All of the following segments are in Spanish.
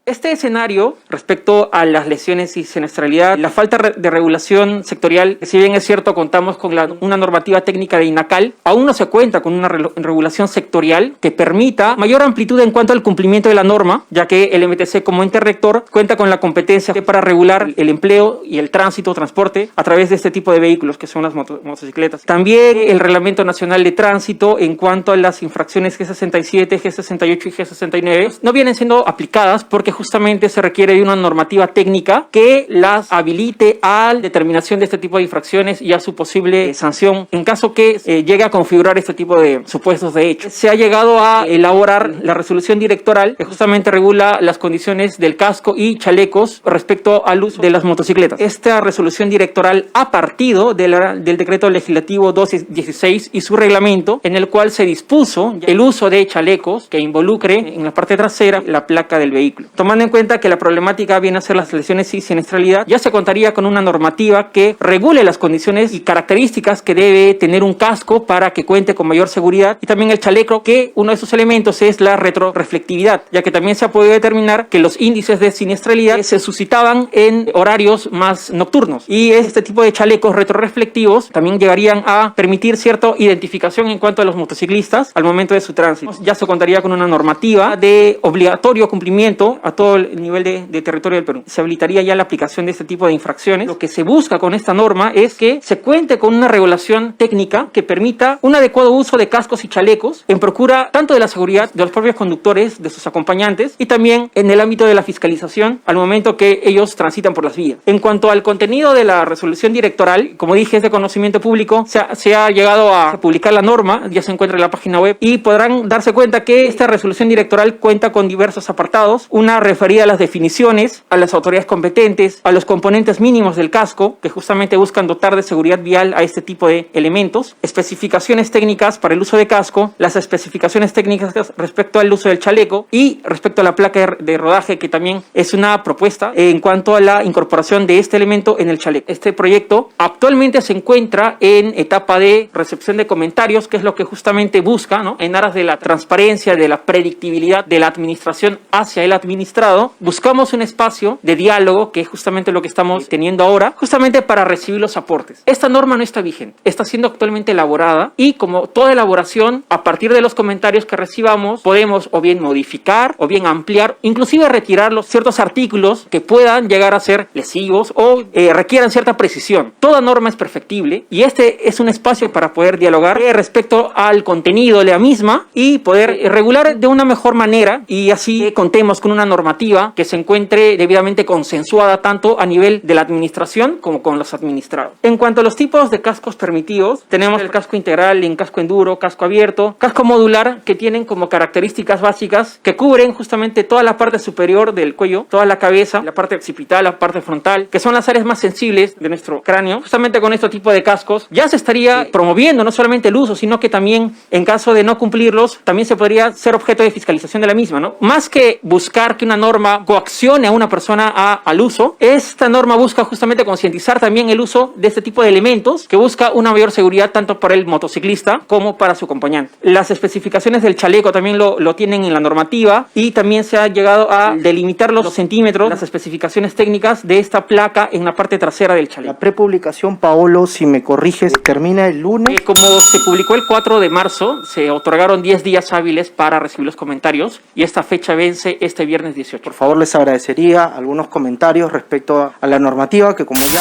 Este escenario, respecto a las lesiones y siniestralidad, la falta de regulación sectorial, si bien es cierto, contamos con una normativa técnica de INACAL, aún no se cuenta con una regulación sectorial que permita mayor amplitud en cuanto al cumplimiento de la norma, ya que el MTC como ente rector cuenta con la competencia para regular el empleo y el tránsito, transporte, a través de este tipo de vehículos, que son las motocicletas. También el Reglamento Nacional de Tránsito, en cuanto a las infracciones G67, G68 y G69, no vienen siendo aplicadas porque justamente se requiere de una normativa técnica que las habilite a la determinación de este tipo de infracciones y a su posible sanción en caso que llegue a configurar este tipo de supuestos de hecho. Se ha llegado a elaborar la resolución directoral que justamente regula las condiciones del casco y chalecos respecto al uso de las motocicletas. Esta resolución directoral ha partido del decreto legislativo 216 y su reglamento, en el cual se dispuso el uso de chalecos que involucre en la parte trasera la placa del vehículo. Tomando en cuenta que la problemática viene a ser las lesiones y siniestralidad, ya se contaría con una normativa que regule las condiciones y características que debe tener un casco para que cuente con mayor seguridad, y también el chaleco, que uno de sus elementos es la retroreflectividad, ya que también se ha podido determinar que los índices de siniestralidad se suscitaban en horarios más nocturnos, y este tipo de chalecos retroreflectivos también llegarían a permitir cierta identificación en cuanto a los motociclistas al momento de su tránsito. Ya se contaría con una normativa de obligatorio cumplimiento a todo el nivel de territorio del Perú. Se habilitaría ya la aplicación de este tipo de infracciones. Lo que se busca con esta norma es que se cuente con una regulación técnica que permita un adecuado uso de cascos y chalecos en procura tanto de la seguridad de los propios conductores, de sus acompañantes, y también en el ámbito de la fiscalización al momento que ellos transitan por las vías. En cuanto al contenido de la resolución directoral, como dije, es de conocimiento público, se ha llegado a publicar la norma, ya se encuentra en la página web, y podrán darse cuenta que esta resolución directoral cuenta con diversos apartados, una referida a las definiciones, a las autoridades competentes, a los componentes mínimos del casco, que justamente buscan dotar de seguridad vial a este tipo de elementos, especificaciones técnicas para el uso de casco, las especificaciones técnicas respecto al uso del chaleco y respecto a la placa de rodaje, que también es una propuesta en cuanto a la incorporación de este elemento en el chaleco. Este proyecto actualmente se encuentra en etapa de recepción de comentarios, que es lo que justamente busca, ¿no?, en aras de la transparencia, de la predictibilidad de la administración hacia el administrado. Buscamos un espacio de diálogo, que es justamente lo que estamos teniendo ahora, justamente para recibir los aportes. Esta norma no está vigente, está siendo actualmente elaborada, y como toda elaboración, a partir de los comentarios que recibamos, podemos o bien modificar o bien ampliar, inclusive retirar ciertos artículos que puedan llegar a ser lesivos o requieran cierta precisión. Toda norma es perfectible, y este es un espacio para poder dialogar respecto al contenido de la misma y poder regular de una mejor manera, y así contemos con una normativa que se encuentre debidamente consensuada tanto a nivel de la administración como con los administrados. En cuanto a los tipos de cascos permitidos, tenemos el casco integral, en casco enduro, casco abierto, casco modular, que tienen como características básicas que cubren justamente toda la parte superior del cuello, toda la cabeza, la parte occipital, la parte frontal, que son las áreas más sensibles de nuestro cráneo. Justamente con este tipo de cascos ya se estaría promoviendo no solamente el uso, sino que también, en caso de no cumplirlos, también se podría ser objeto de fiscalización de la misma, ¿no? Más que buscar que una norma coaccione a una persona al uso, esta norma busca justamente concientizar también el uso de este tipo de elementos, que busca una mayor seguridad tanto para el motociclista como para su acompañante. Las especificaciones del chaleco también lo tienen en la normativa, y también se ha llegado a delimitar los centímetros, las especificaciones técnicas de esta placa en la parte trasera del chaleco. La prepublicación, Paolo, si me corriges, termina el lunes. Como se publicó el 4 de marzo, se otorgaron 10 días hábiles para recibir los comentarios, y esta fecha vence este viernes 18. Por favor, les agradecería algunos comentarios respecto a la normativa, que como ya...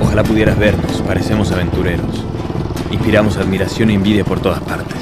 Ojalá pudieras vernos, parecemos aventureros. Inspiramos admiración e envidia por todas partes.